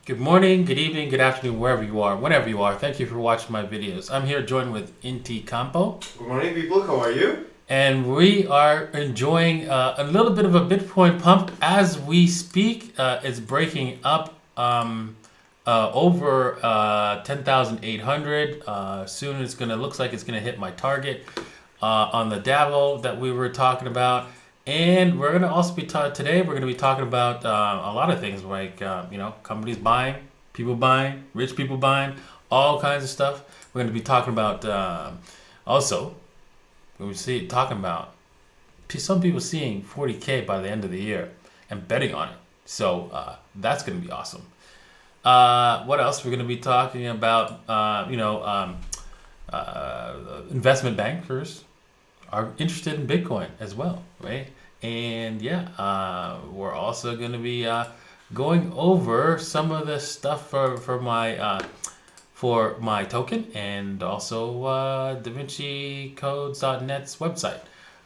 Good morning, good evening, good afternoon, wherever you are, whenever you are. Thank you for watching my videos. I'm here joined with Inti Campo. Good morning, people. How are you? And we are enjoying a little bit of a Bitcoin pump as we speak. It's breaking up over 10,800. Soon it's gonna looks like it's gonna hit my target on the Davo that we were talking about. And we're gonna also be today. We're gonna be talking about a lot of things like companies buying, people buying, rich people buying, all kinds of stuff. We're gonna be talking about also. We see talking about some people seeing 40K by the end of the year and betting on it. So that's gonna be awesome. What else? We're gonna be talking about investment bankers are interested in Bitcoin as well, right? And we're also going to be going over some of the stuff for my token and also Davinci Codes.net's website.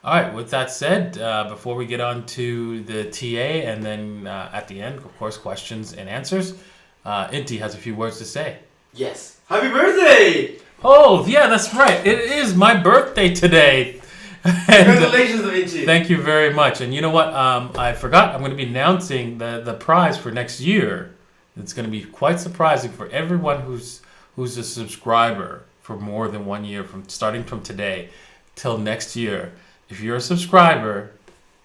All right, with that said, before we get on to the TA and then at the end, of course, questions and answers, Inti has a few words to say. Yes. Happy birthday! Oh, yeah, that's right. It is my birthday today. Congratulations, Davinci. Thank you very much. And you know what? I forgot. I'm going to be announcing the prize for next year. It's going to be quite surprising for everyone who's a subscriber for more than 1 year, starting from today till next year. If you're a subscriber,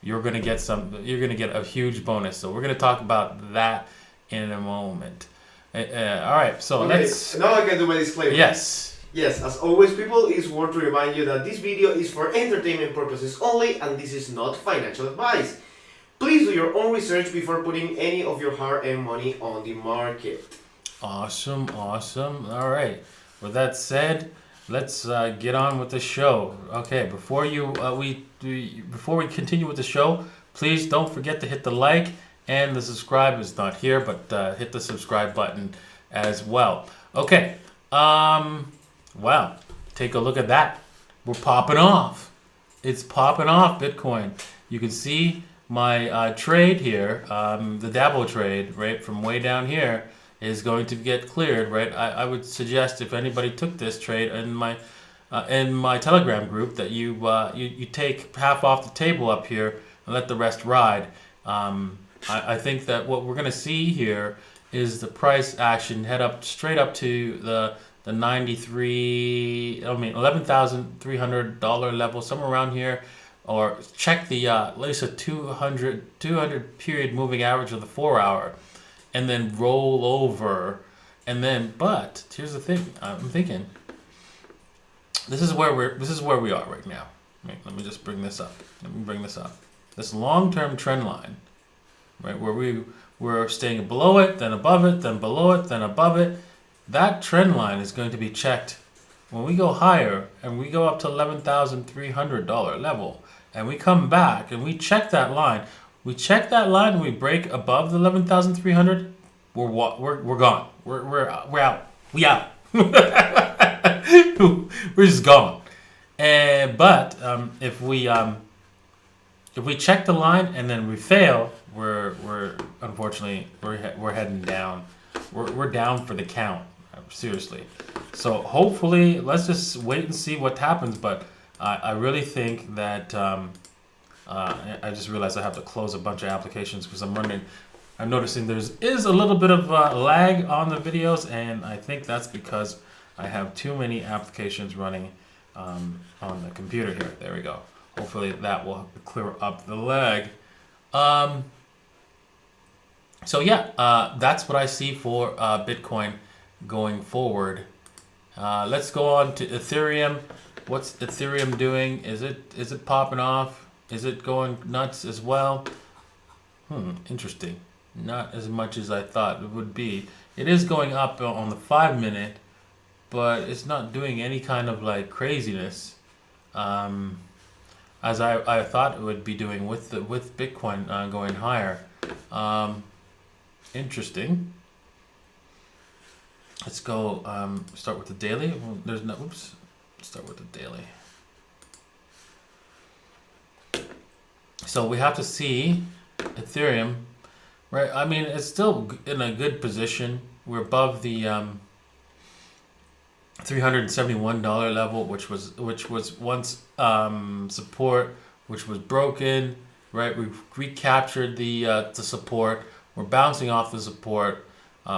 you're going to get a huge bonus. So we're going to talk about that in a moment. All right. So let's. Now I can do my disclaimer. Yes. Yes, as always, people, it's worth to remind you that this video is for entertainment purposes only and this is not financial advice. Please do your own research before putting any of your hard-earned money on the market. Awesome. All right. With that said, let's get on with the show. Okay, before we continue with the show, please don't forget to hit the like and the subscribe is not here, but hit the subscribe button as well. Okay. Wow, take a look at that. We're popping off. It's popping off, Bitcoin. You can see my trade here, the Dabo trade, right, from way down here is going to get cleared, right? I would suggest if anybody took this trade in my Telegram group that you take half off the table up here and let the rest ride. I think that what we're going to see here is the price action head up straight up to the $11,300 level, somewhere around here, or check the at least a 200 period moving average of the 4 hour, and then roll over, and then. But here's the thing: I'm thinking this is where we are right now. Let me just bring this up. This long-term trend line, right, where we're staying below it, then above it, then below it, then above it. That trend line is going to be checked when we go higher and we go up to $11,300 level, and we come back and we check that line. We check that line and we break above the 11,300. We're gone. We're out. We out. We're just gone. But if we check the line and then we fail, we're unfortunately we're heading down. We're down for the count. Seriously. So hopefully, let's just wait and see what happens. But I really think that I just realized I have to close a bunch of applications because I'm noticing there is a little bit of lag on the videos, and I think that's because I have too many applications running on the computer here. There we go. Hopefully that will clear up the lag. That's what I see for Bitcoin going forward. Let's go on to Ethereum. What's Ethereum doing? Is it popping off? Is it going nuts as well? Interesting. Not as much as I thought it would be. It is going up on the 5 minute, but it's not doing any kind of like craziness as I thought it would be doing with Bitcoin going higher. Interesting. Let's go start with the daily. Start with the daily. So we have to see Ethereum right? I mean, it's still in a good position. We're above the $371 level, which was once support, which was broken. Right, we've recaptured the support. We're bouncing off the support.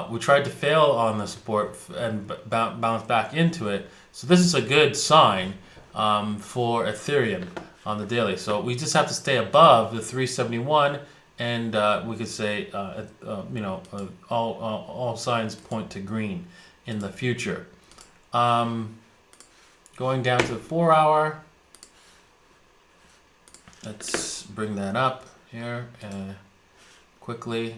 We tried to fail on the support and bounce back into it. So this is a good sign for Ethereum on the daily. So we just have to stay above the 371, and we could say, all signs point to green in the future. Going down to the 4 hour. Let's bring that up here quickly.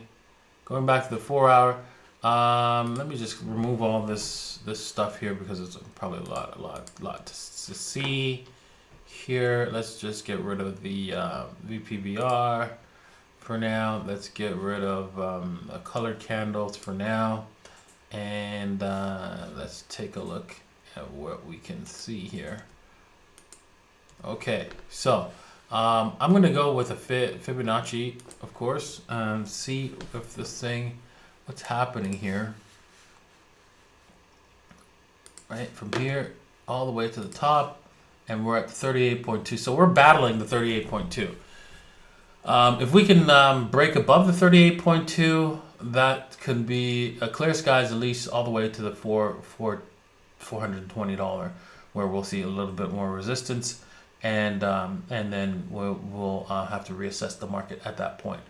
Going back to the 4 hour. Let me just remove all this stuff here because it's probably a lot to see here. Let's just get rid of the VPBR for now. Let's get rid of colored candles for now, and let's take a look at what we can see here. Okay, so I'm gonna go with a Fibonacci, of course, and see if this thing, what's happening here. Right, from here all the way to the top, and we're at 38.2. So we're battling the 38.2. If we can break above the 38.2, that could be a clear skies, at least all the way to the $420, where we'll see a little bit more resistance. And then we'll have to reassess the market at that point.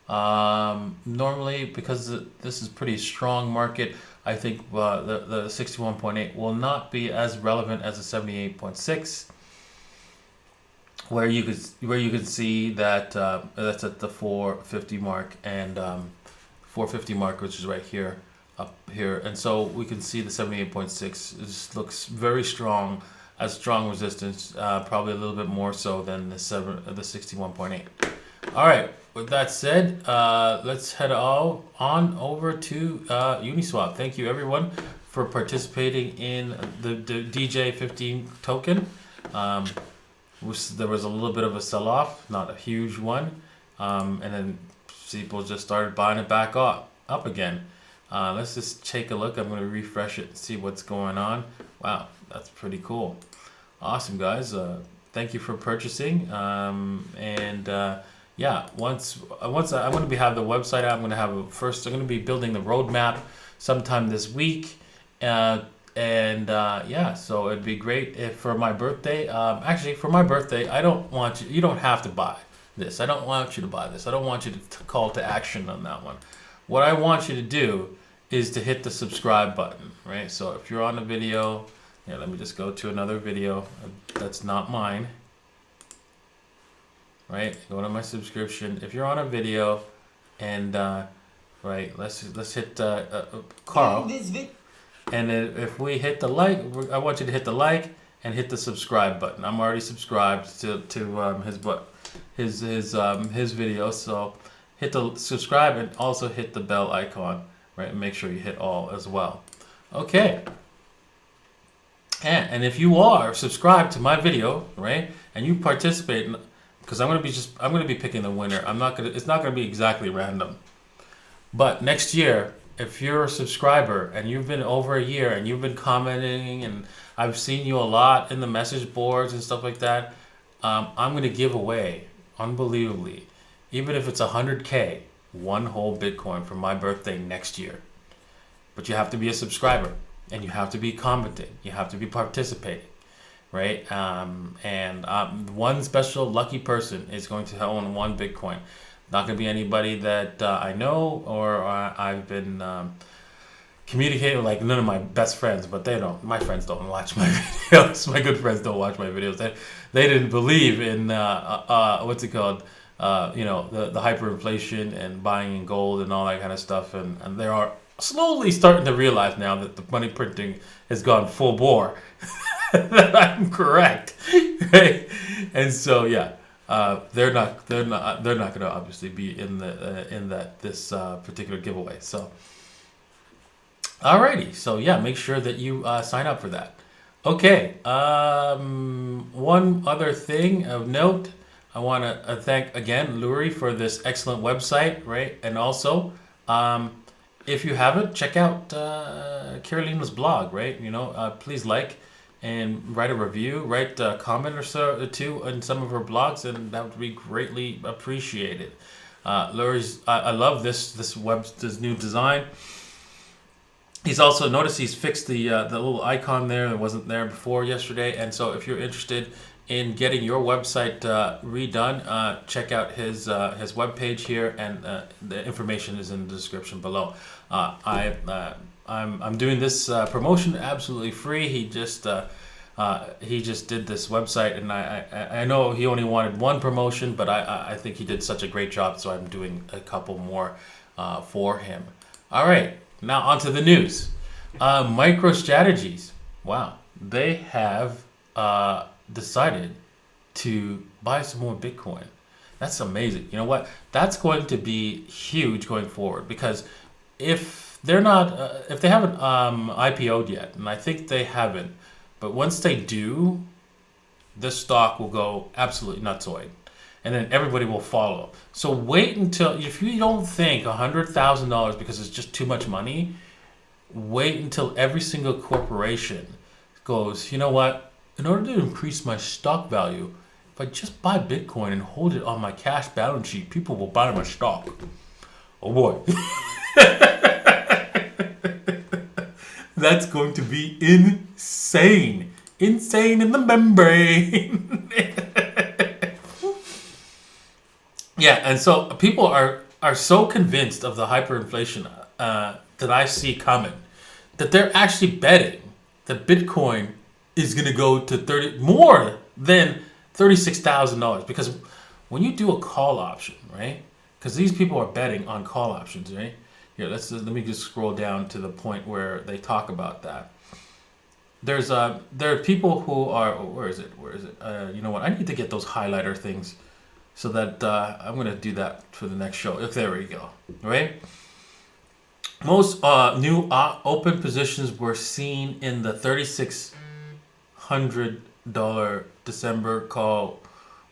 Normally, because this is pretty strong market, I think the 61.8 will not be as relevant as the 78.6, where you could see that that's at the 450 mark and 450 mark, which is right here, up here, and so we can see the 78.6 looks very strong. As strong resistance, probably a little bit more so than the 61.8. All right. With that said, let's head on over to Uniswap. Thank you everyone for participating in the DJ15 token. There was a little bit of a sell-off, not a huge one, and then people just started buying it back up again. Let's just take a look. I'm going to refresh it and see what's going on. Wow, that's pretty cool. Awesome, guys. Thank you for purchasing. Yeah, once I'm going to have the website out. I'm going to be building the roadmap sometime this week. Yeah, so it'd be great if for my birthday. Actually, for my birthday, you don't have to buy this. I don't want you to buy this. I don't want you to call to action on that one. What I want you to do is to hit the subscribe button, right? So if you're on a video, here, let me just go to another video that's not mine, right? Go to my subscription. If you're on a video, and right, let's hit Carl, and if we hit the like, I want you to hit the like and hit the subscribe button. I'm already subscribed to his video, so hit the subscribe and also hit the bell icon, right? And make sure you hit all as well. Okay. And if you are subscribed to my video, right, and you participate, because I'm gonna be picking the winner. It's not gonna be exactly random. But next year, if you're a subscriber and you've been over a year and you've been commenting, and I've seen you a lot in the message boards and stuff like that, I'm gonna give away, unbelievably, even if it's 100K, one whole Bitcoin for my birthday next year. But you have to be a subscriber. And you have to be commenting. You have to be participating, right? One special lucky person is going to own one Bitcoin. Not going to be anybody that I know or I've been communicating with, like none of my best friends, but my friends don't watch my videos. My good friends don't watch my videos. They didn't believe in, what's it called? The hyperinflation and buying in gold and all that kind of stuff. And they are slowly starting to realize now that the money printing has gone full bore that I'm correct, right? And so yeah, they're not going to obviously be in this particular giveaway. So alrighty, so yeah, make sure that you sign up for that. Okay, one other thing of note. I want to thank again Lurii for this excellent website, right? And also, if you haven't, check out Carolina's blog, right? Please like and write a review, write a comment or so or two on some of her blogs, and that would be greatly appreciated. Lurii's, I love this new design. He's also noticed he's fixed the little icon there that wasn't there before yesterday, and so if you're interested in getting your website redone, check out his webpage here, and the information is in the description below. I'm doing this promotion absolutely free. He just did this website, and I know he only wanted one promotion, but I think he did such a great job, so I'm doing a couple more for him. All right, now on to the news. MicroStrategies. Wow, they have decided to buy some more Bitcoin. That's amazing. You know what? That's going to be huge going forward, because if they're not, if they haven't IPO'd yet, and I think they haven't, but once they do, this stock will go absolutely nutsoid, and then everybody will follow. So wait until, if you don't think $100,000 because it's just too much money, wait until every single corporation goes, you know what? In order to increase my stock value, if I just buy Bitcoin and hold it on my cash balance sheet, people will buy my stock. Oh boy. That's going to be insane. Insane in the membrane. Yeah, and so people are so convinced of the hyperinflation that I see coming, that they're actually betting that Bitcoin is going to go to more than $36,000, because when you do a call option, right? Because these people are betting on call options, right? Here, let me just scroll down to the point where they talk about that. There are people who are, where is it? You know what? I need to get those highlighter things so that I'm going to do that for the next show. There we go, right? Most new open positions were seen in the $3,600 December call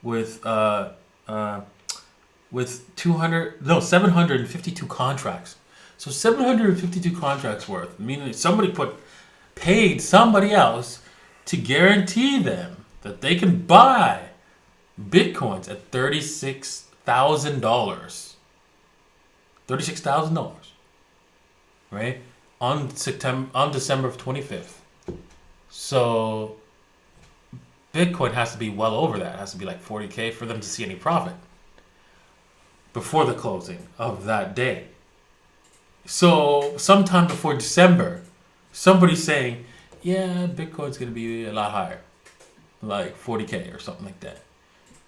with 752 contracts. So 752 contracts worth, meaning somebody paid somebody else to guarantee them that they can buy Bitcoins at $36,000. $36,000. Right? On December 25th. So Bitcoin has to be well over that. It has to be like 40K for them to see any profit before the closing of that day. So sometime before December, somebody's saying, yeah, Bitcoin's going to be a lot higher, like 40K or something like that.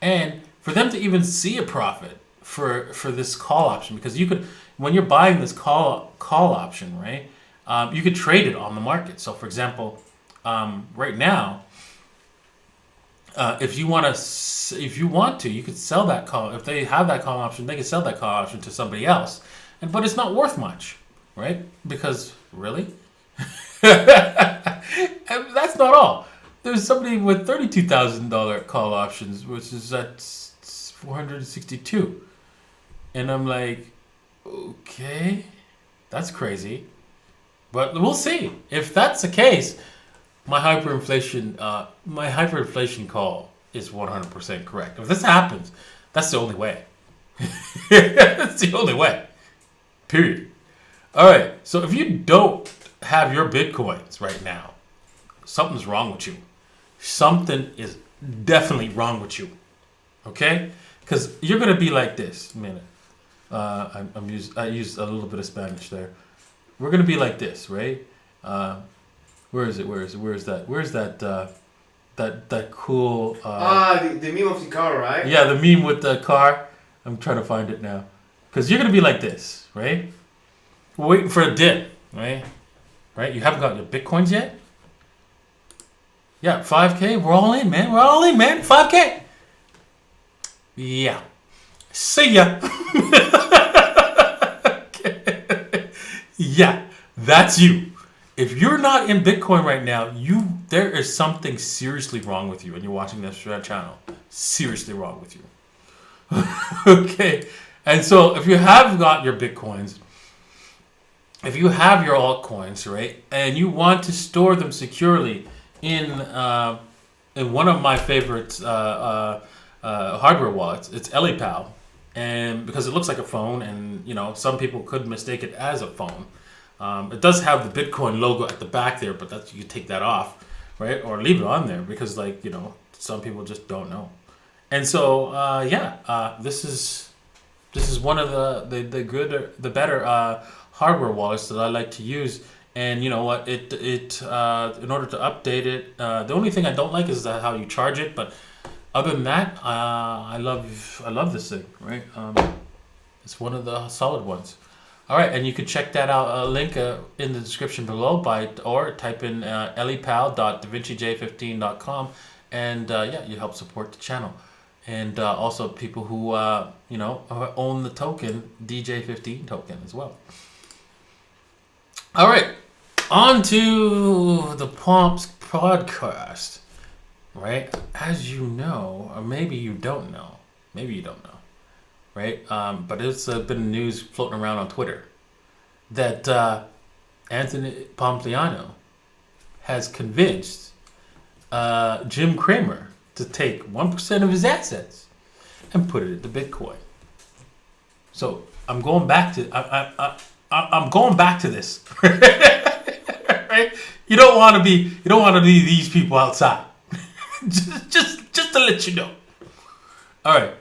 And for them to even see a profit for this call option, because you could, when you're buying this call option, right, you could trade it on the market. So for example, right now, if you want to, you could sell that call. If they have that call option, they could sell that call option to somebody else. But it's not worth much, right? Because really, and that's not all. There's somebody with $32,000 call options, which is at 462, and I'm like, okay, that's crazy. But we'll see. If that's the case, my hyperinflation call is 100% correct. If this happens, that's the only way. That's the only way. Period. All right. So if you don't have your Bitcoins right now, something's wrong with you. Something is definitely wrong with you. Okay? Because you're gonna be like this. A minute. I used a little bit of Spanish there. We're gonna be like this, right? Where is it? Where's that cool? The meme of the car, right? Yeah, the meme with the car. I'm trying to find it now. Because you're gonna be like this, right? We're waiting for a dip, right? Right? You haven't got your Bitcoins yet? Yeah, 5K. We're all in, man. 5K. Yeah. See ya. Yeah, that's you. If you're not in Bitcoin right now, there is something seriously wrong with you, and you're watching this channel. Seriously wrong with you. Okay, and so if you have got your Bitcoins, if you have your altcoins, right, and you want to store them securely in one of my favorites hardware wallets, it's ELLIPAL, and because it looks like a phone, and some people could mistake it as a phone. It does have the Bitcoin logo at the back there, but you can take that off, right, or leave it on there because some people just don't know. And so this is one of the better hardware wallets that I like to use. And you know what? It in order to update it, the only thing I don't like is how you charge it. But other than that, I love this thing. Right? It's one of the solid ones. All right, and you can check that out. Link in the description below or type in ellipal.davincej15.com, and you help support the channel. And also people who own the token DJ15 token as well. All right, on to the Pomps podcast. Right, as you know, or maybe you don't know, right? But it's been news floating around on Twitter that Anthony Pompliano has convinced Jim Kramer to take 1% of his assets and put it into Bitcoin. So I'm going back to I'm going back to this. Right? You don't want to be these people outside. just to let you know. All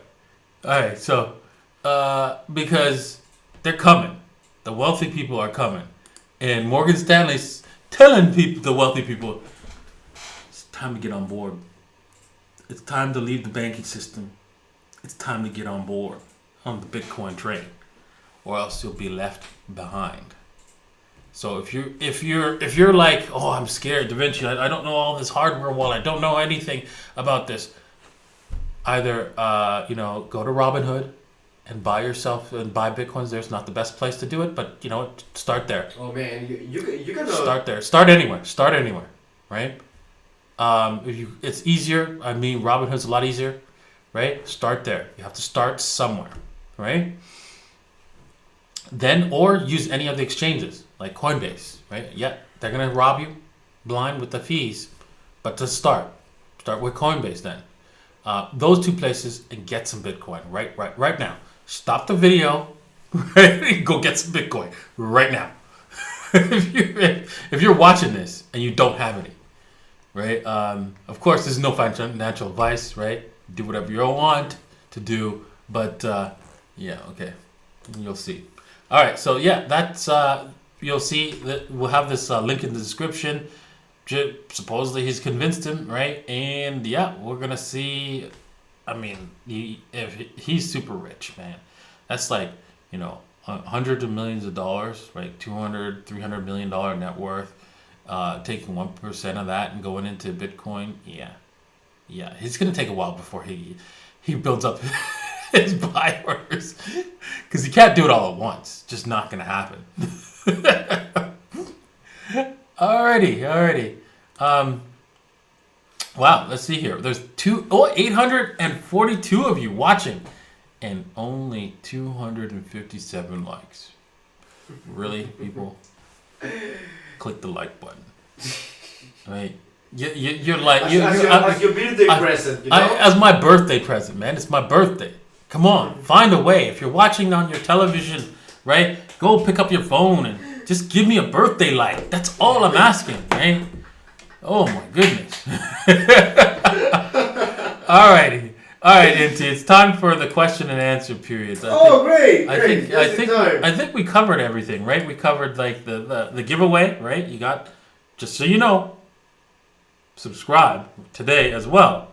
right. So because they're coming, the wealthy people are coming, and Morgan Stanley's telling the wealthy people, it's time to get on board. It's time to leave the banking system. It's time to get on board on the Bitcoin train, or else you'll be left behind. So if you're like, oh, I'm scared, Davinci, I don't know all this hardware wallet, I don't know anything about this. Either go to Robinhood and buy Bitcoins. There's not the best place to do it, but start there. Oh man, you gotta start there. Start anywhere, right? It's easier. I mean, Robinhood's a lot easier, right? Start there. You have to start somewhere, right? Then, or use any of the exchanges like Coinbase, right? Yeah, they're gonna rob you blind with the fees, but to start with Coinbase then. Those two places and get some Bitcoin right now. Stop the video, right? Go get some Bitcoin right now. if you're watching this and you don't have any, right? Of course, there's no financial advice, right? Do whatever you want to do, but okay, you'll see. All right, so that's you'll see that we'll have this link in the description. Supposedly he's convinced him, right? And we're gonna see. I mean, if he's super rich, man, that's like hundreds of millions of dollars, right? $200-300 million net worth. Taking 1% of that and going into Bitcoin, it's gonna take a while before he builds up his buy orders, because he can't do it all at once. Just not gonna happen. Alrighty. Wow, let's see here. There's 842 of you watching, and only 257 likes. Really, people? Click the like button. Right? You're like as your birthday present. As my birthday present, man. It's my birthday. Come on, find a way. If you're watching on your television, right? Go pick up your phone and just give me a birthday like. That's all I'm asking, right? Oh my goodness. All right, Inti. It's time for the question and answer periods. Great! I think we covered everything, right? We covered like the giveaway, right? You got, just so you know, subscribe today as well,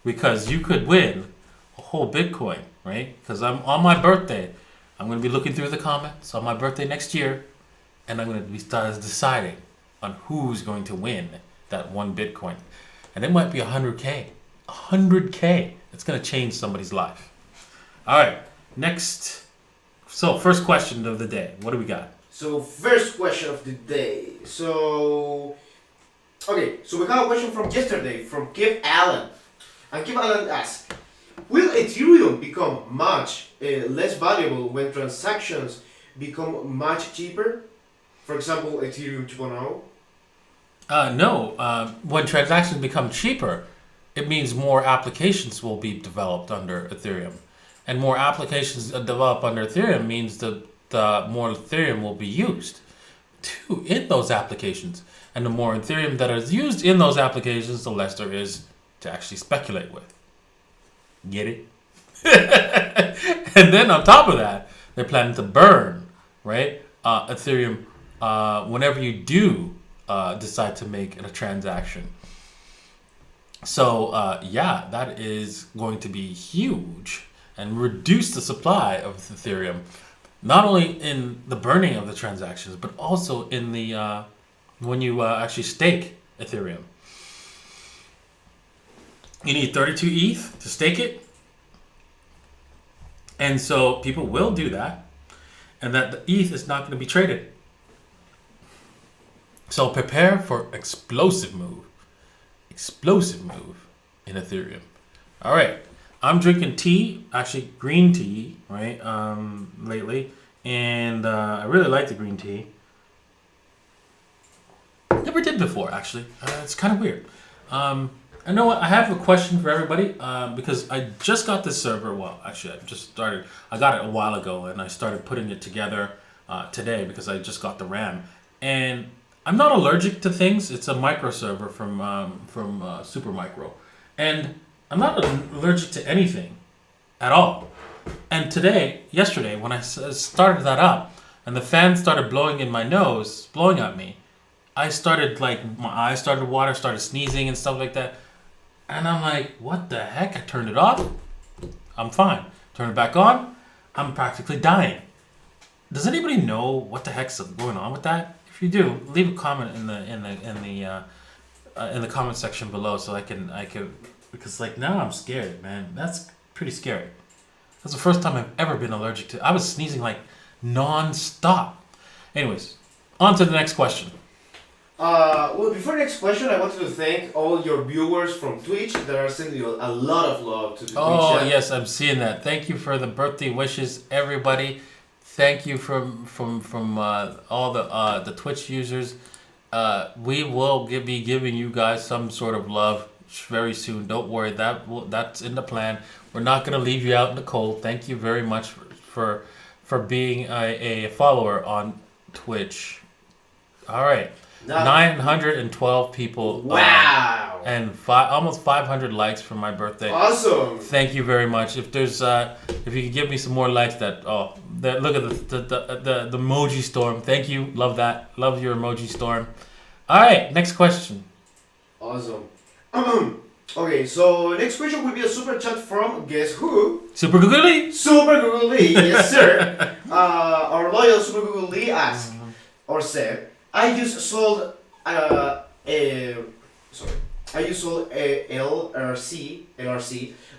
because you could win a whole Bitcoin, right? Because I'm on my birthday. I'm going to be looking through the comments on my birthday next year, and I'm going to be deciding on who's going to win that one Bitcoin. And it might be 100K. 100K. It's going to change somebody's life. All right. Next. So, first question of the day. What do we got? So, first question of the day. So we got a question from yesterday from Kev Allen. And Kev Allen asked, Will Ethereum become much less valuable when transactions become much cheaper? For example, Ethereum 2.0? No. When transactions become cheaper, it means more applications will be developed under Ethereum. And more applications developed under Ethereum means the more Ethereum will be used in those applications. And the more Ethereum that is used in those applications, the less there is to actually speculate with. Get it? And then on top of that, they're planning to burn, right? Ethereum whenever you do decide to make a transaction. So yeah, that is going to be huge and reduce the supply of Ethereum, not only in the burning of the transactions, but also in the when you actually stake Ethereum. You need 32 ETH to stake it. And so people will do that. And that the ETH is not going to be traded. So prepare for explosive move in Ethereum. All right. I'm drinking tea, actually green tea, right, lately. And I really like the green tea. Never did before, actually. It's kind of weird. I know what, I have a question for everybody because I just got this server. Well, actually, I got it a while ago, and I started putting it together today because I just got the RAM. And I'm not allergic to things. It's a micro server from Supermicro, and I'm not allergic to anything at all. And yesterday, when I started that up, and the fan started blowing in my nose, blowing at me, I started my eyes started to water, started sneezing and stuff like that. And I'm like, what the heck? I turned it off. I'm fine. Turn it back on. I'm practically dying. Does anybody know what the heck's going on with that? If you do, leave a comment in the comment section below so I could because now I'm scared, man. That's pretty scary. That's the first time I've ever been allergic to. I was sneezing non-stop. Anyways, on to the next question. Well, before next question, I wanted to thank all your viewers from Twitch that are sending you a lot of love to the Twitch Oh, chat. yes, I'm seeing that. Thank you for the birthday wishes, everybody. Thank you from all the Twitch users. We will be giving you guys some sort of love very soon. Don't worry, that's in the plan. We're not going to leave you out in the cold. Thank you very much for being a follower on Twitch. All right. 912 people. Wow! And almost 500 likes for my birthday. Awesome! Thank you very much. If there's if you could give me some more likes, look at the emoji storm. Thank you. Love that. Love your emoji storm. All right, next question. Awesome. Okay, so next question will be a super chat from guess who? Super Google Lee. Super Google Lee, yes sir. Our loyal Super Google Lee asked or said, I just sold LRC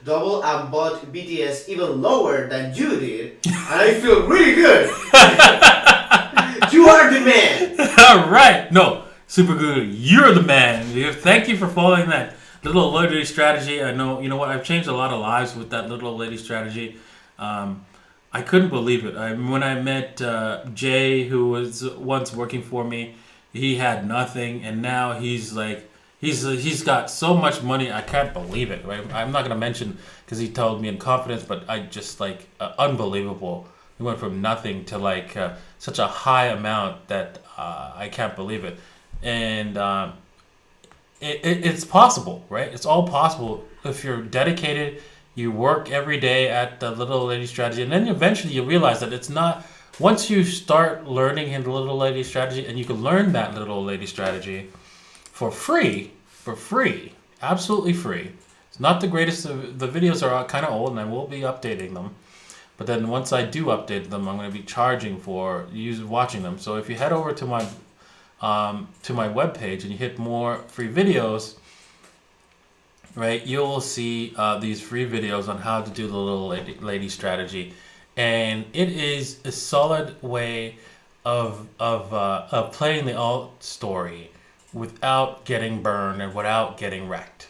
double and bought BTS even lower than you did, and I feel really good. You are the man. All right. No, Super Google, you're the man. Thank you for following that little old lady strategy. I know, you know what? I've changed a lot of lives with that little old lady strategy. I couldn't believe it. When I met Jay, who was once working for me, he had nothing, and now he's got so much money. I can't believe it. Right? I'm not gonna mention because he told me in confidence, but I just unbelievable. He went from nothing to such a high amount that I can't believe it. And it's possible, right? It's all possible if you're dedicated. You work every day at the little lady strategy, and then eventually you realize that it's not. Once you start learning in the little lady strategy, and you can learn that little lady strategy for free, absolutely free. It's not the greatest. The videos are kind of old, and I will be updating them. But then once I do update them, I'm going to be charging for watching them. So if you head over to my webpage and you hit more free videos, right, you'll see these free videos on how to do the little lady strategy, and it is a solid way of playing the alt story without getting burned and without getting wrecked.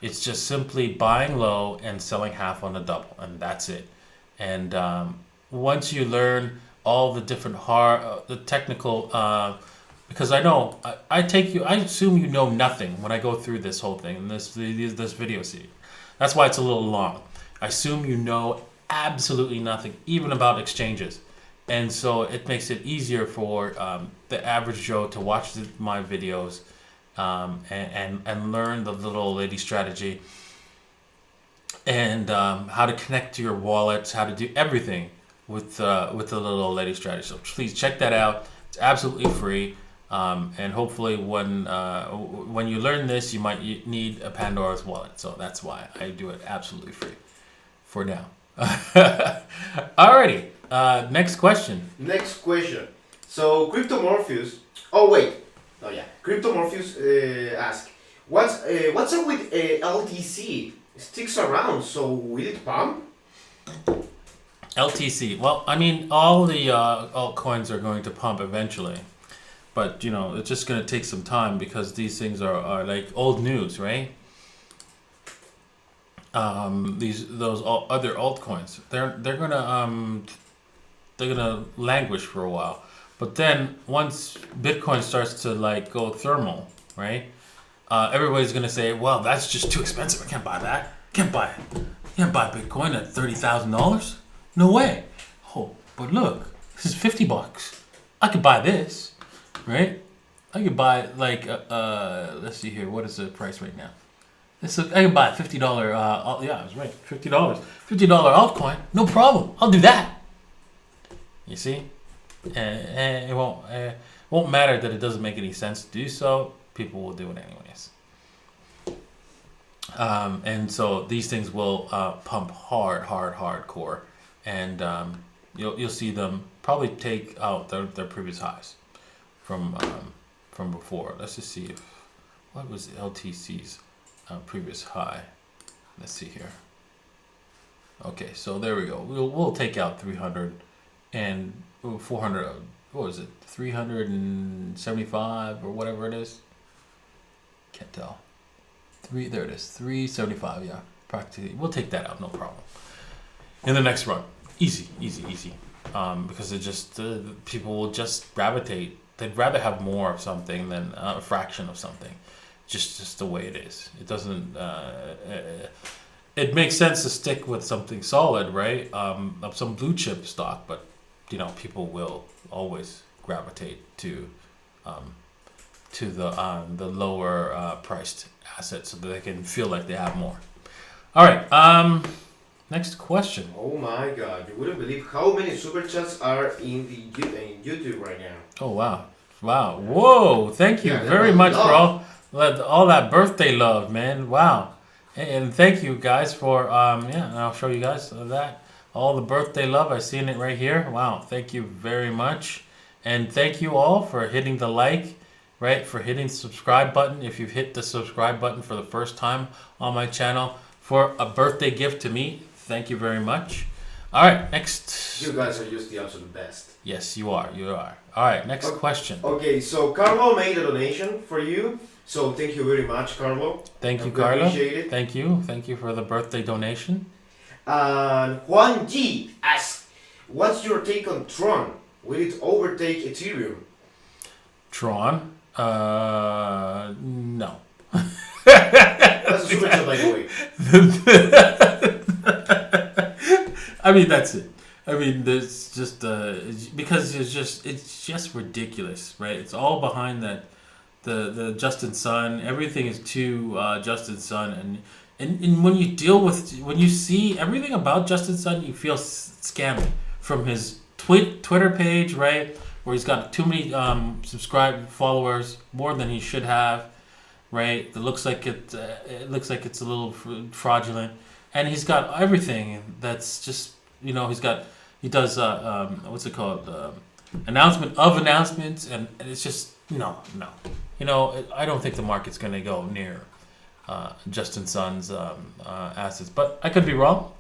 It's just simply buying low and selling half on the double, and that's it. And once you learn all the different the technical, because I know I assume you know nothing when I go through this whole thing in this video series. That's why it's a little long. I assume you know absolutely nothing, even about exchanges, and so it makes it easier for the average Joe to watch my videos and learn the little old lady strategy and how to connect to your wallets, how to do everything with the little old lady strategy. So please check that out. It's absolutely free. And hopefully when you learn this, you might need a Pandora's wallet. So that's why I do it absolutely free for now. Alrighty, next question. Next question. So Cryptomorpheus. Oh wait. Oh yeah. Cryptomorpheus ask, what's up with LTC? Sticks around, so will it pump? LTC. Well, I mean, all the altcoins are going to pump eventually, but it's just going to take some time because these things are like old news, right? Those other altcoins, they're gonna languish for a while, but then once Bitcoin starts to like go thermal, right? Everybody's gonna say, well, that's just too expensive. I can't buy that. Can't buy Bitcoin at $30,000. No way. Oh, but look, this is $50. I could buy this, right? I could buy like let's see here. What is the price right now? I can buy a $50. Yeah, I was right. $50. $50 altcoin. No problem. I'll do that. You see, and it won't matter that it doesn't make any sense to do so. People will do it anyways. And so these things will pump hardcore, and you'll see them probably take out their previous highs from before. Let's just see what was LTC's previous high. Let's see here. Okay, so there we go. We'll take out 300 and 400. What was it? 375 or whatever it is. Can't tell. There it is. 375. Yeah, practically. We'll take that out. No problem. In the next run, easy. Because it just people will just gravitate. They'd rather have more of something than a fraction of something. Just the way it is. It doesn't. It makes sense to stick with something solid, right? Of some blue chip stock, but people will always gravitate to the lower priced assets so that they can feel like they have more. All right. Next question. Oh my God! You wouldn't believe how many super chats are in YouTube right now. Oh wow! Whoa! Thank you very much for all that birthday love, man. Wow! And thank you guys for and I'll show you guys that all the birthday love. I seen it right here. Wow! Thank you very much, and thank you all for hitting the like, right? For hitting the subscribe button. If you've hit the subscribe button for the first time on my channel for a birthday gift to me, thank you very much. All right, next. You guys are just the absolute best. Yes, you are. All right, next question. Okay, so Carlo made a donation for you. So thank you very much, Carlo. Thank you, Carlo. Appreciate it. Thank you for the birthday donation. And Juan G asks, what's your take on TRON? Will it overtake Ethereum? TRON? No. That's a super chat, by the way. I mean, that's it. I mean, there's just because it's just ridiculous, right? It's all behind that the Justin Sun. Everything is to Justin Sun, and when you see everything about Justin Sun, you feel scammy from his Twitter page, right? Where he's got too many subscribed followers, more than he should have, right? It looks like it's a little fraudulent, and he's got everything that's just he does what's it called, announcement of announcements, and it's just no. I don't think the market's going to go near Justin Sun's assets, but I could be wrong.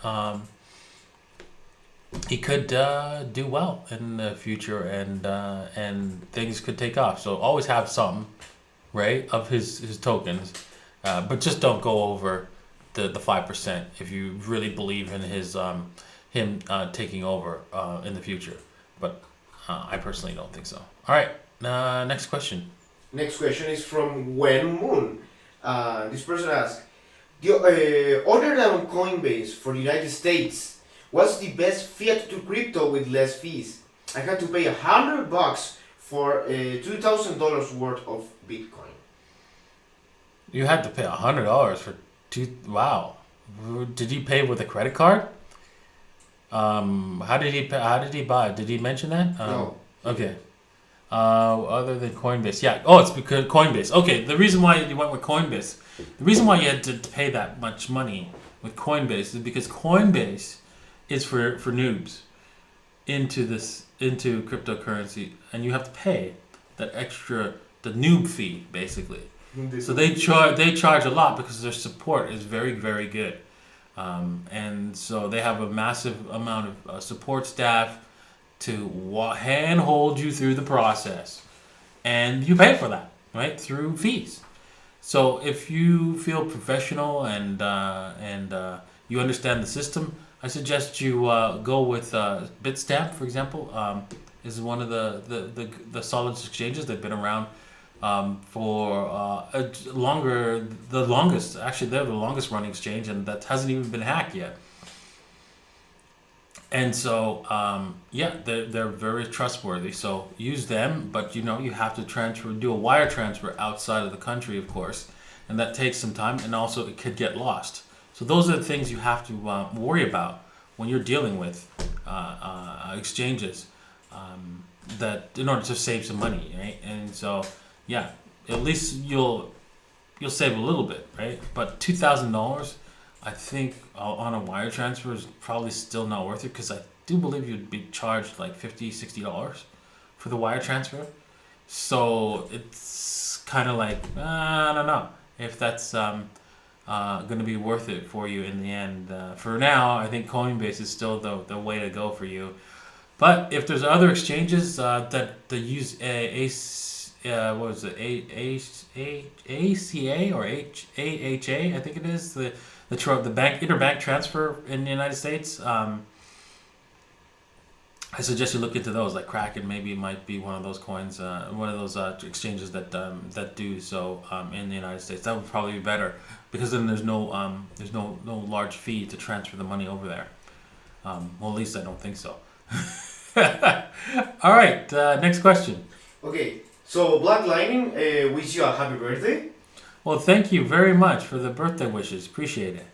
He could do well in the future, and things could take off. So always have some, right, of his tokens, but just don't go over the 5% if you really believe in him taking over in the future. But I personally don't think so. All right, next question. Next question is from Wen Moon. This person asks, other than Coinbase for the United States, what's the best fiat to crypto with less fees? I had to pay $100 for $2,000 worth of Bitcoin. You had to pay $100 for two. Wow, did he pay with a credit card? How did he pay, how did he buy? Did he mention that? No. Okay. Other than Coinbase, yeah. Oh, it's because Coinbase. Okay, the reason why you went with Coinbase, the reason why you had to pay that much money with Coinbase is because Coinbase is for noobs into cryptocurrency, and you have to pay that extra, the noob fee, basically. So they charge a lot because their support is very, very good, and so they have a massive amount of support staff to handhold you through the process, and you pay for that, right, through fees. So if you feel professional and you understand the system, I suggest you go with Bitstamp, for example. Is one of the solid exchanges. They've been around for the longest. Actually, they're the longest running exchange, and that hasn't even been hacked yet. And so, they're very trustworthy. So use them, but you have to do a wire transfer outside of the country, of course, and that takes some time, and also it could get lost. So those are the things you have to worry about when you're dealing with exchanges, that in order to save some money, right? And so, at least you'll save a little bit, right? But $2,000, I think on a wire transfer is probably still not worth it, because I do believe you'd be charged like $50, $60 for the wire transfer. So it's kind of like, I don't know if that's going to be worth it for you in the end. For now, I think Coinbase is still the way to go for you. But if there's other exchanges that use what was it, ACA or AHA, I think it is, the interbank transfer in the United States, I suggest you look into those. Like Kraken, maybe might be one of those coins, one of those exchanges that do so in the United States. That would probably be better, because then there's no large fee to transfer the money over there. Well, at least I don't think so. All right, next question. Okay, so Black Lightning wish you a happy birthday. Well, thank you very much for the birthday wishes. Appreciate it.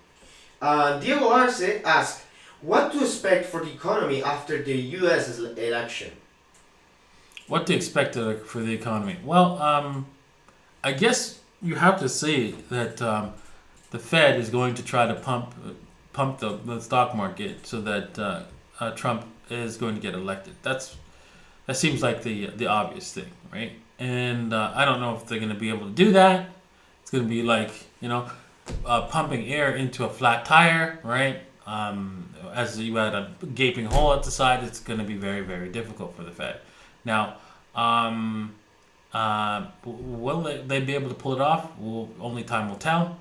Diego Arce asked, what to expect for the economy after the U.S. election? What to expect for the economy? Well, I guess you have to say that the Fed is going to try to pump the stock market so that Trump is going to get elected. That seems like the obvious thing, right? And I don't know if they're going to be able to do that. It's going to be like, pumping air into a flat tire, right? As you had a gaping hole at the side, it's going to be very, very difficult for the Fed. Now, will they be able to pull it off? Well, only time will tell.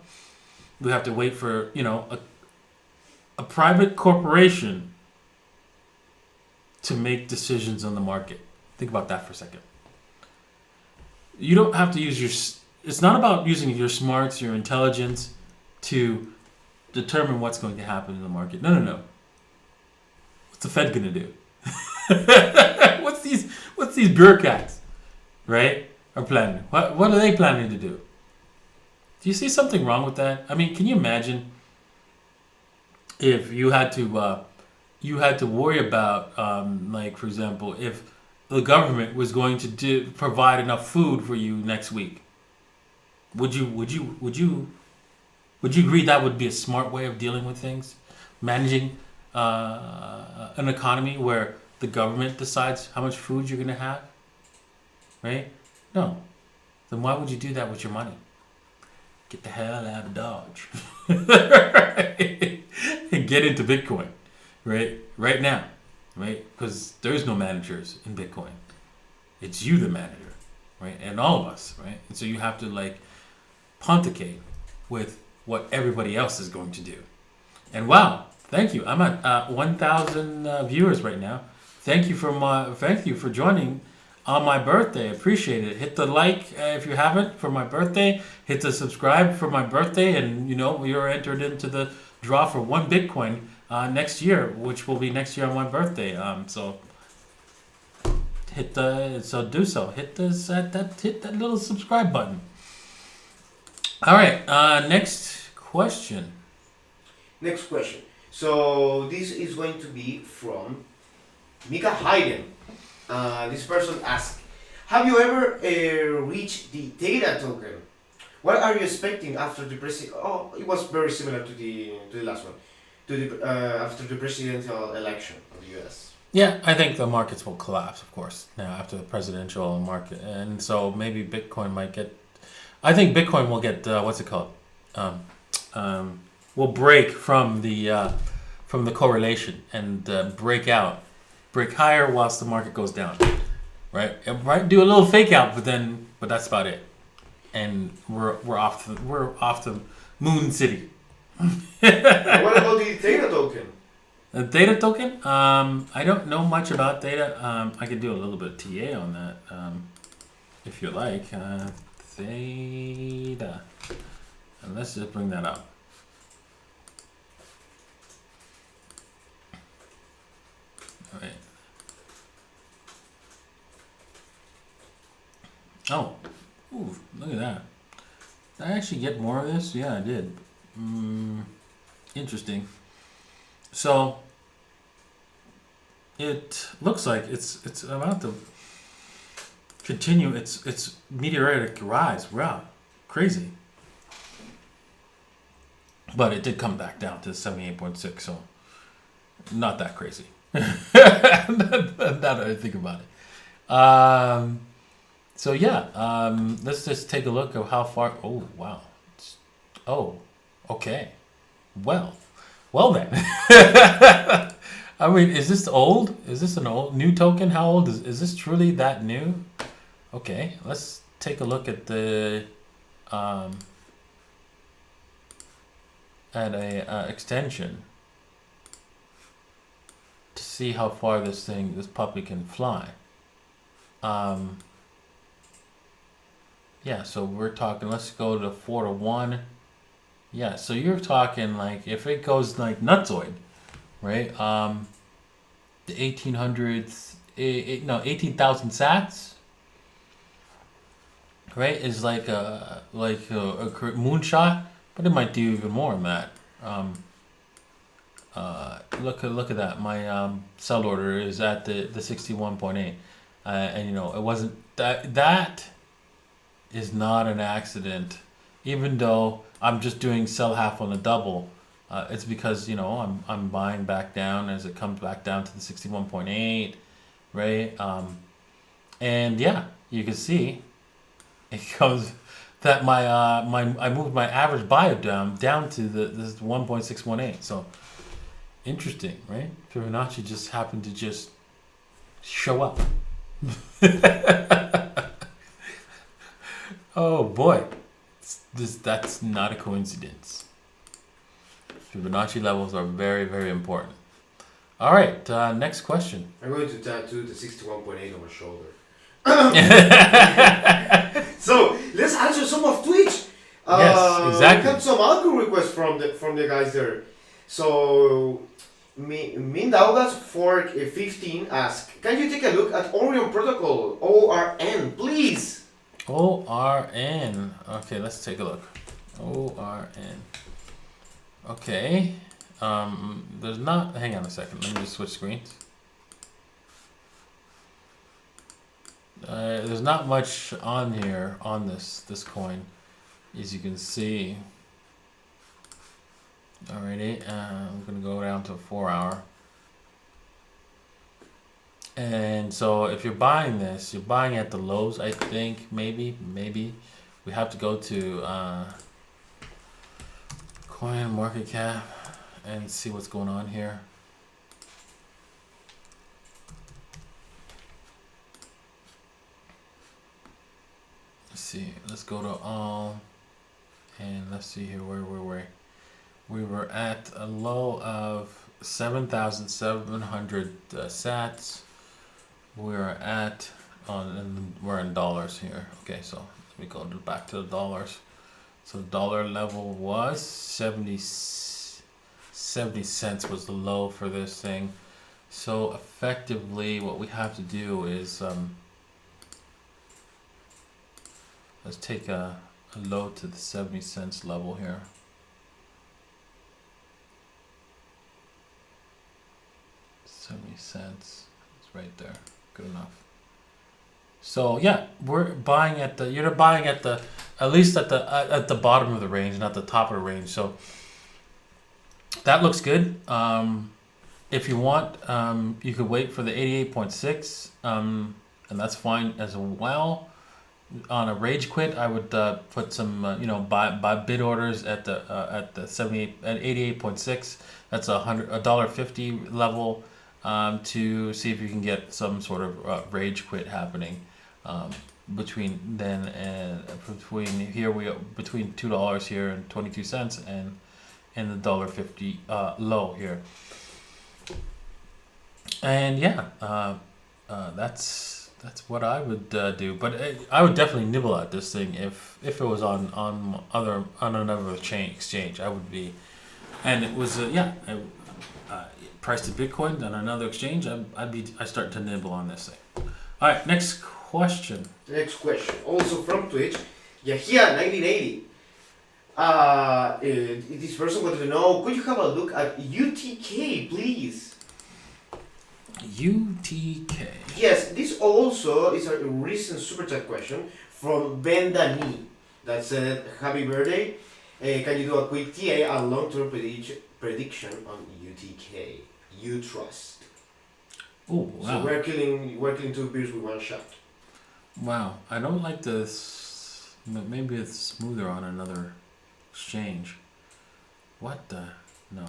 We have to wait for, a private corporation to make decisions on the market. Think about that for a second. You don't have to use it's not about using your smarts, your intelligence to determine what's going to happen in the market. No. What's the Fed going to do? What's these bureaucrats, right, are planning? What are they planning to do? Do you see something wrong with that? I mean, can you imagine if you had to worry about, like, for example, if the government was going to provide enough food for you next week? Would you agree that would be a smart way of dealing with things, managing an economy where the government decides how much food you're going to have, right? No. Then why would you do that with your money? Get the hell out of Dodge and get into Bitcoin, right now, right? Because there's no managers in Bitcoin. It's you, the manager, right? And all of us, right? And so you have to pontificate with what everybody else is going to do. And wow, thank you. I'm at 1,000 viewers right now. Thank you for joining on my birthday. Appreciate it. Hit the like if you haven't for my birthday. Hit the subscribe for my birthday, and you're entered into the draw for 1 Bitcoin next year, which will be next year on my birthday. So do so. Hit that little subscribe button. All right. Next question. Next question. So this is going to be from Mika Hayden. This person asked, have you ever reached the Theta token? What are you expecting after the president? Oh, it was very similar to the last one. After the presidential election of the U.S. Yeah, I think the markets will collapse, of course, now after the presidential market, and so maybe Bitcoin might get. I think Bitcoin will get what's it called? Will break from the correlation and break higher whilst the market goes down, right? It might do a little fake out, but that's about it, and we're off to Moon City. What about the Theta token? The Theta token? I don't know much about Theta. I could do a little bit of TA on that, if you like. Theta. And let's just bring that up. All right. Oh, ooh, look at that. Did I actually get more of this? Yeah, I did. Interesting. So it looks like it's about to continue its meteoric rise. Wow, crazy. But it did come back down to 78.6, so not that crazy. Now that I think about it. So yeah, let's just take a look at how far. Oh wow. Oh, okay. Well then. I mean, is this old? Is this an new token? How old is this truly that new? Okay, let's take a look at the extension to see how far this puppy can fly. Yeah, so we're talking, let's go to 4 to 1. Yeah, so you're talking like if it goes like nutsoid, right? The 1800s, 18,000 sats, right? Is like a moonshot, but it might do even more than that. Look at that. My sell order is at the 61.8, and it wasn't that is not an accident. Even though I'm just doing sell half on a double, it's because I'm buying back down as it comes back down to the 61.8, right? And yeah, you can see it goes that I moved my average buy down to this 1.618. So interesting, right? Fibonacci just happened to just show up. Oh boy. That's not a coincidence. Fibonacci levels are very, very important. All right, next question. I'm going to tattoo the 61.8 on my shoulder. So let's answer some of Twitch. Yes, exactly. We got some algo requests from the guys there. So Mindaugas Fork 15 asks, can you take a look at Orion protocol ORN, please? ORN. Okay, let's take a look. ORN. Okay. There's not. Hang on a second. Let me just switch screens. There's not much on here on this coin, as you can see. Alrighty. I'm gonna go down to a 4 hour. And so if you're buying this, you're buying at the lows, I think, maybe. We have to go to coin market cap and see what's going on here. Let's see, let's go to all And let's see here, where were we? We were at a low of 7,700 sats. We're at and we're in dollars here. Okay, so let me go back to the dollars. So the dollar level was 70 cents was the low for this thing. So effectively, what we have to do is let's take a low to the 70 cents level here. $0.70. It's right there. Good enough. So yeah, we're buying at the. You're buying at the, at least at the bottom of the range, not the top of the range. So that looks good. If you want, you could wait for the 88.6, and that's fine as well. On a rage quit, I would put some, buy bid orders at the 78 at 88.6. That's $1.50 level, to see if you can get some sort of rage quit happening between then and between here between $2 here and 22 cents and the $1.50 low here. And yeah, that's what I would do. But I would definitely nibble at this thing if it was on another exchange. I would be, and it was priced to Bitcoin on another exchange. I start to nibble on this thing. All right, next question. Next question, also from Twitch, Yahia 1980. This person wanted to know, could you have a look at UTK, please? UTK. Yes, this also is a recent super chat question from Ben Dani that said, happy birthday. Can you do a quick TA and long-term prediction on UTK? You trust. Oh, wow. So we're killing two beers with one shot. Wow, I don't like this. Maybe it's smoother on another exchange. What the? No.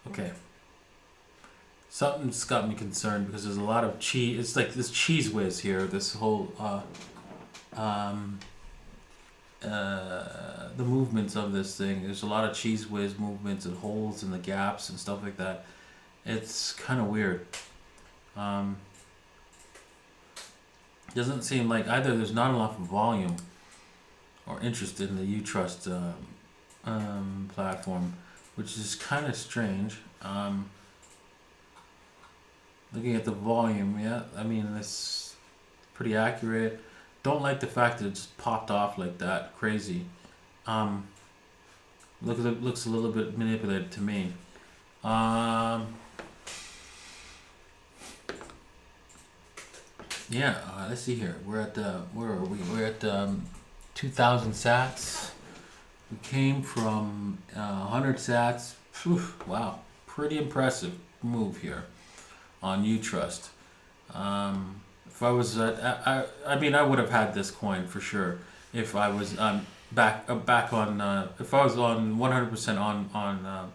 Okay. Something's got me concerned because there's a lot of cheese. It's like this cheese whiz here. This whole the movements of this thing. There's a lot of cheese whiz movements and holes in the gaps and stuff like that. It's kind of weird. Doesn't seem like either there's not enough volume or interest in the UTrust platform, which is kind of strange. Looking at the volume, yeah, I mean, it's pretty accurate. Don't like the fact that it just popped off like that, crazy. Looks a little bit manipulated to me. Yeah, let's see here. We're at where are we? We're at 2,000 sats. We came from 100 sats. Whew, wow, pretty impressive move here on UTrust. If I was I mean, I would have had this coin for sure if I was back on if I was on 100% on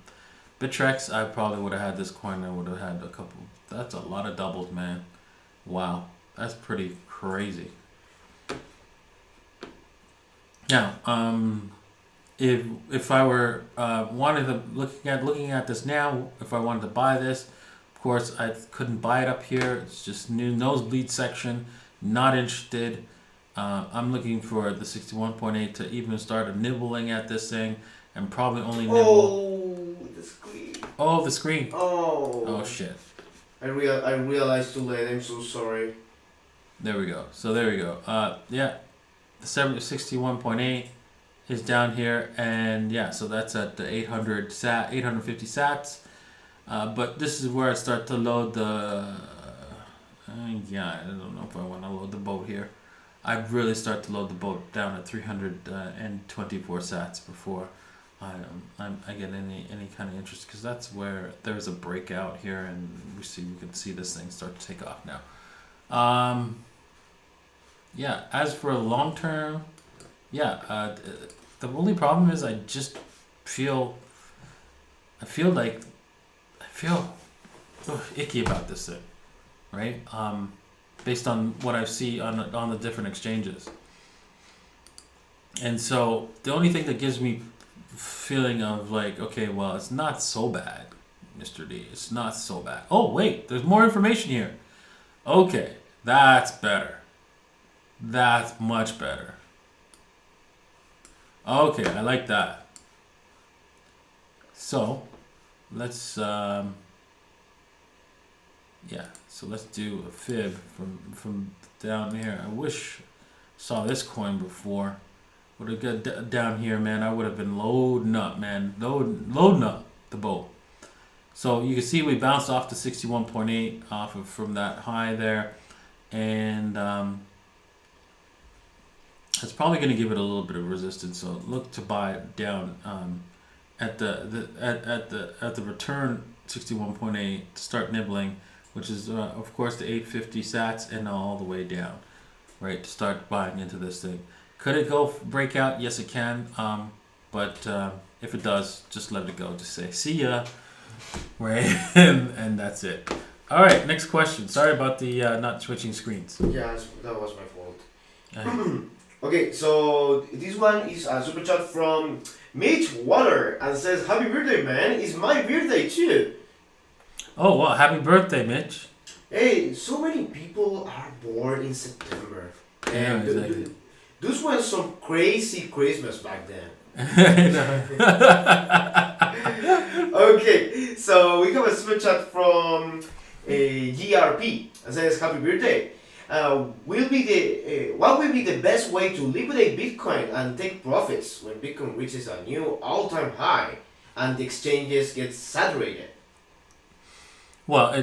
Bittrex. I probably would have had this coin. I would have had a couple. That's a lot of doubles, man. Wow, that's pretty crazy. Now, if I were looking at this now, if I wanted to buy this, of course I couldn't buy it up here. It's just new nosebleed section. Not interested. I'm looking for the 61.8 to even start nibbling at this thing, and probably only nibble. Oh, the screen. Oh, the screen. Oh. Oh shit. I realized too late. I'm so sorry. There we go. So there we go. Yeah, the 61.8 is down here, and yeah, so that's at the 850 sats. But this is where I start to load the. Yeah, I don't know if I want to load the boat here. I really start to load the boat down at 324 sats before I get any kind of interest, because that's where there's a breakout here, and we can see this thing start to take off now. Yeah, as for long term, yeah, the only problem is I just feel icky about this thing, right? based on what I see on the different exchanges. And so the only thing that gives me feeling of like, okay, well, it's not so bad, Mr. D. It's not so bad. Oh, wait, there's more information here. Okay, that's better. That's much better. Okay, I like that. So, let's, so let's do a fib from down here. I wish I saw this coin before. Would have got down here, man. I would have been loading up, man. Loading up the boat. So you can see we bounced off to 61.8 off of from that high there, and it's probably going to give it a little bit of resistance. So look to buy it down at the return 61.8 to start nibbling, which is of course the 850 sats and all the way down, right, to start buying into this thing. Could it go break out? Yes, it can. But if it does, just let it go. Just say, see ya. Right? and that's it. All right, next question. Sorry about the not switching screens. Yeah, that was my fault. Okay, so this one is a super chat from Mitch Waller and says, happy birthday, man. It's my birthday too. Oh, well, happy birthday, Mitch. Hey, so many people are born in September. Yeah, exactly. Those were some crazy Christmas back then. Okay, so we have a super chat from GRP and says, happy birthday. What will be the best way to liquidate Bitcoin and take profits when Bitcoin reaches a new all-time high and the exchanges get saturated? Well,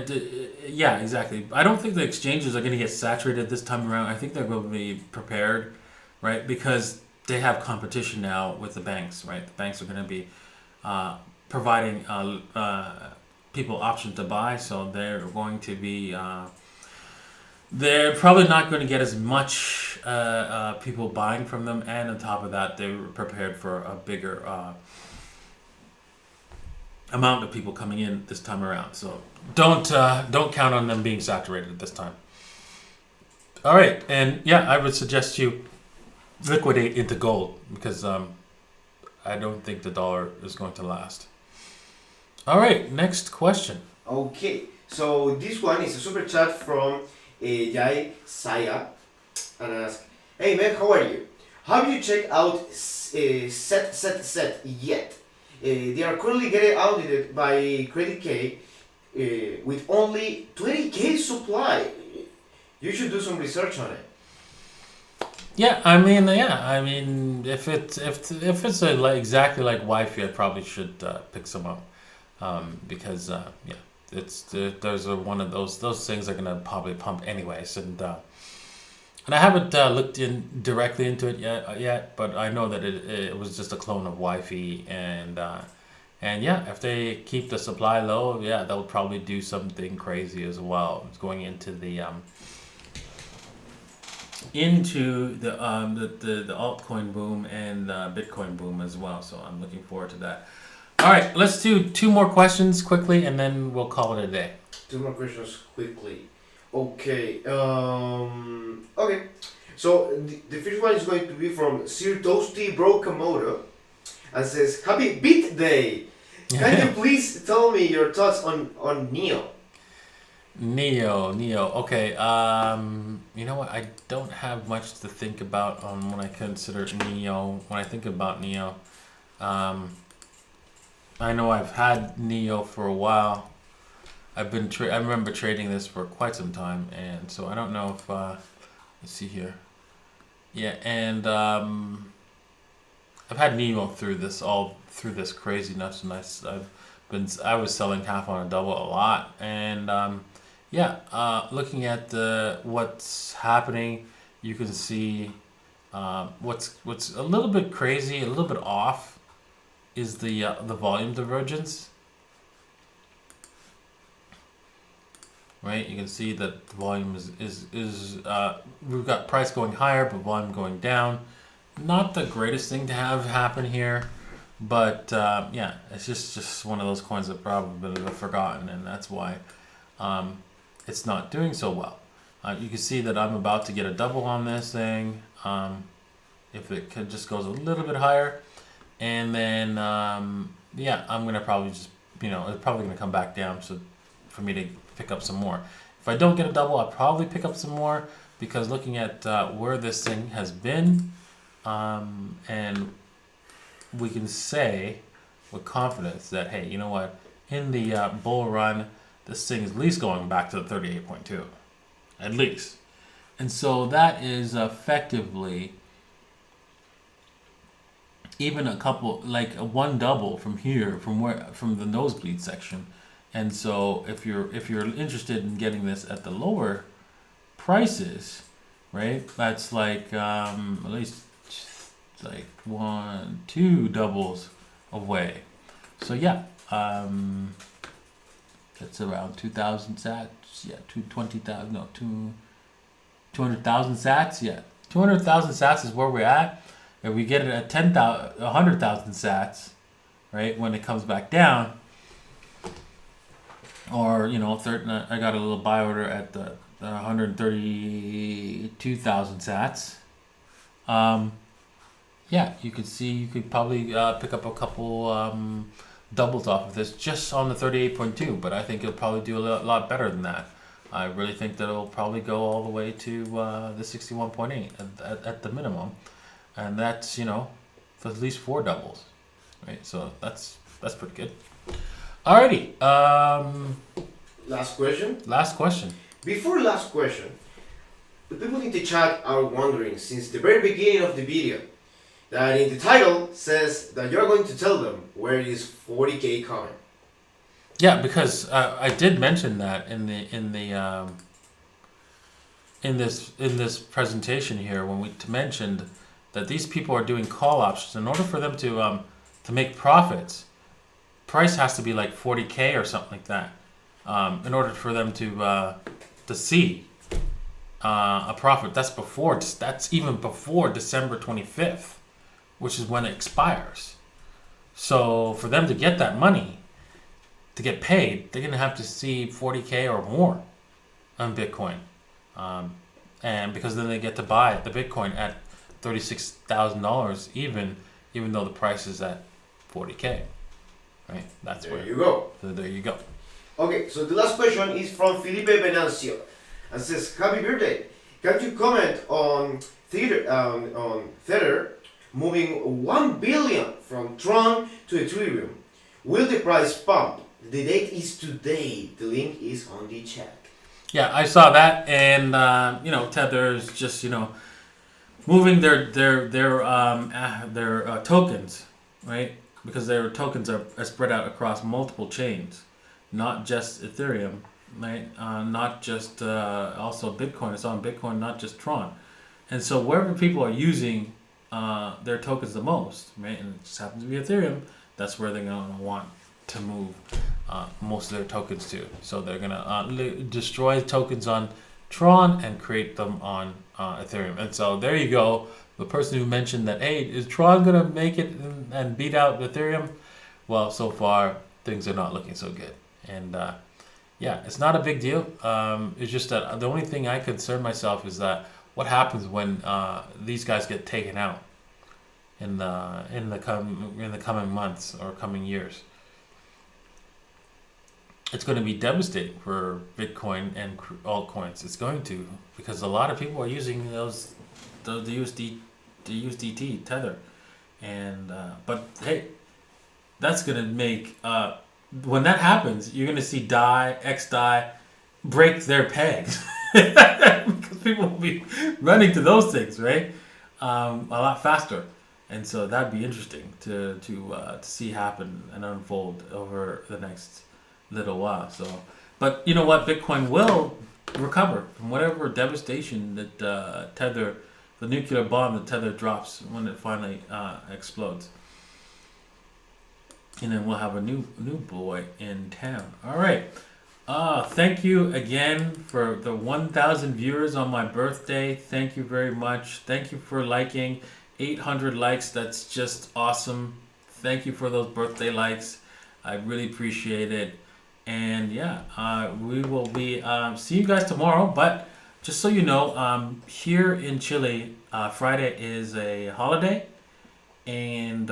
yeah, exactly. I don't think the exchanges are going to get saturated this time around. I think they're going to be prepared, right? Because they have competition now with the banks, right? The banks are going to be providing people options to buy, so they're going to be. They're probably not going to get as much people buying from them, and on top of that, they're prepared for a bigger amount of people coming in this time around. So don't count on them being saturated this time. All right, and yeah, I would suggest you liquidate into gold because I don't think the dollar is going to last. All right, next question. Okay, so this one is a super chat from Jai Saya and asks, hey man, how are you? Have you checked out set yet? They are currently getting audited by Credit K with only 20K supply. You should do some research on it. Yeah, I mean, if it's exactly like Wi-Fi, I probably should pick some up because there's one of those things are gonna probably pump anyways, and I haven't looked directly into it yet, but I know that it was just a clone of Wi-Fi, and yeah, if they keep the supply low, yeah, they'll probably do something crazy as well. It's going into the altcoin boom and Bitcoin boom as well. So I'm looking forward to that. All right, let's do two more questions quickly, and then we'll call it a day. Two more questions quickly. Okay. Okay. So the first one is going to be from Sir Toasty Brokamoto and says, happy Beat Day. Can you please tell me your thoughts on Neo? Neo. Okay. You know what? I don't have much to think about when I consider Neo. When I think about Neo, I know I've had Neo for a while. I remember trading this for quite some time, and so I don't know if let's see here. Yeah, and I've had Neo through this craziness, and I was selling half on a double a lot, and looking at what's happening, you can see what's a little bit crazy, a little bit off, is the volume divergence. Right, you can see that the volume is we've got price going higher, but volume going down. Not the greatest thing to have happen here, but yeah, it's just one of those coins that probably been forgotten, and that's why it's not doing so well. You can see that I'm about to get a double on this thing. If it just goes a little bit higher, and then yeah, I'm gonna probably just, it's probably gonna come back down, so for me to pick up some more. If I don't get a double, I'll probably pick up some more, because looking at where this thing has been, and we can say with confidence that, hey, you know what, in the bull run, this thing is at least going back to the 38.2, at least. And so that is effectively even a couple, like one double from here, from the nosebleed section. And so if you're interested in getting this at the lower prices, right, that's like at least like 1-2 doubles away. So yeah, that's around 2,000 sats. Yeah, 220,000. No, 200,000 sats. Yeah, 200,000 sats is where we're at. If we get it at 100,000 sats, right, when it comes back down, or I got a little buy order at the 132,000 sats. Yeah, you could probably pick up a couple doubles off of this just on the 38.2, but I think it'll probably do a lot better than that. I really think that it'll probably go all the way to the 61.8 at the minimum, and that's for at least 4 doubles, right? So that's pretty good. Alrighty. Last question. Last question. Before last question, the people in the chat are wondering since the very beginning of the video that in the title says that you're going to tell them where is 40K coming. Yeah, because I did mention that in this presentation here when we mentioned that these people are doing call options. In order for them to make profits, price has to be like 40K or something like that. In order for them to see a profit, that's even before December 25th, which is when it expires. So for them to get that money, to get paid, they're gonna have to see 40K or more on Bitcoin, and because then they get to buy the Bitcoin at $36,000, even though the price is at 40K. Right? That's there where you go. So there you go. Okay, so the last question is from Felipe Venancio and says, "Happy birthday! Can you comment on Thether moving 1 billion from TRON to Ethereum? Will the price pump? The date is today. The link is on the chat." Yeah, I saw that, and Tether's just moving their tokens, right? Because their tokens are spread out across multiple chains, not just Ethereum, right? Not just also Bitcoin. It's on Bitcoin, not just Tron. And so wherever people are using their tokens the most, right? And it just happens to be Ethereum. That's where they're gonna want to move most of their tokens to. So they're gonna destroy tokens on Tron and create them on Ethereum. And so there you go. The person who mentioned that, hey, is Tron gonna make it and beat out Ethereum? Well, so far things are not looking so good. And yeah, it's not a big deal. It's just that the only thing I concern myself is that what happens when these guys get taken out in the coming months or coming years. It's going to be devastating for Bitcoin and altcoins. It's going to, because a lot of people are using the USDT Tether, and but hey, that's going to make when that happens, you're going to see XDAI break their pegs because people will be running to those things, right? A lot faster, and so that'd be interesting to see happen and unfold over the next little while. So, but you know what, Bitcoin will recover from whatever devastation that Tether, the nuclear bomb that Tether drops when it finally explodes, and then we'll have a new boy in town. All right. Thank you again for the 1,000 viewers on my birthday. Thank you very much. Thank you for liking. 800 likes. That's just awesome. Thank you for those birthday likes. I really appreciate it. And yeah, we will be see you guys tomorrow. But just so you know, here in Chile, Friday is a holiday, and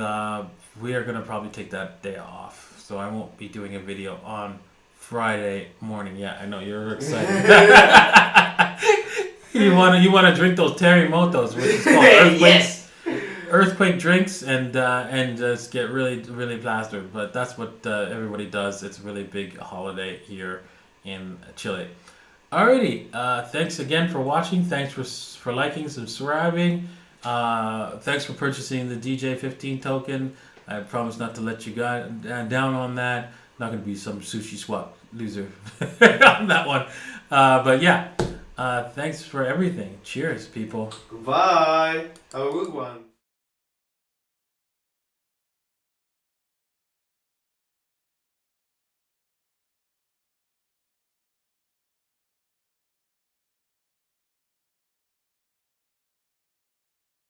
we are gonna probably take that day off. So I won't be doing a video on Friday morning. Yeah, I know you're excited. You wanna drink those terremotos, which is called Yes. earthquake drinks, and just get really plastered. But that's what everybody does. It's a really big holiday here in Chile. Alrighty, thanks again for watching. Thanks for liking, subscribing. Thanks for purchasing the DJ15 token. I promise not to let you down on that. Not gonna be some sushi swap loser on that one. But yeah, thanks for everything. Cheers, people. Goodbye. Have a good one.